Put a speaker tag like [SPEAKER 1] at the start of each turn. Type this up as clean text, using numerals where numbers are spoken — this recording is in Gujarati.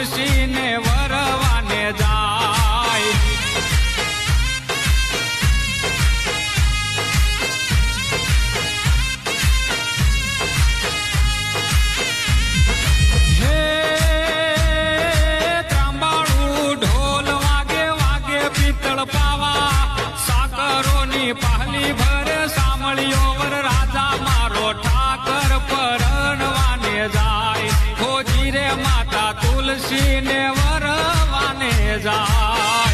[SPEAKER 1] તુલસી ને વરવાને જાય હે ત્રાંબાળું ઢોલ વાગે વાગે પિત્તળ પાવા સાકરોની પહલી ભરે સાંભળ્યો વર રાજા મારો ઠાકર પરણવાને જાય ખોજી રે માતા તુલસી ને વરવાને જાય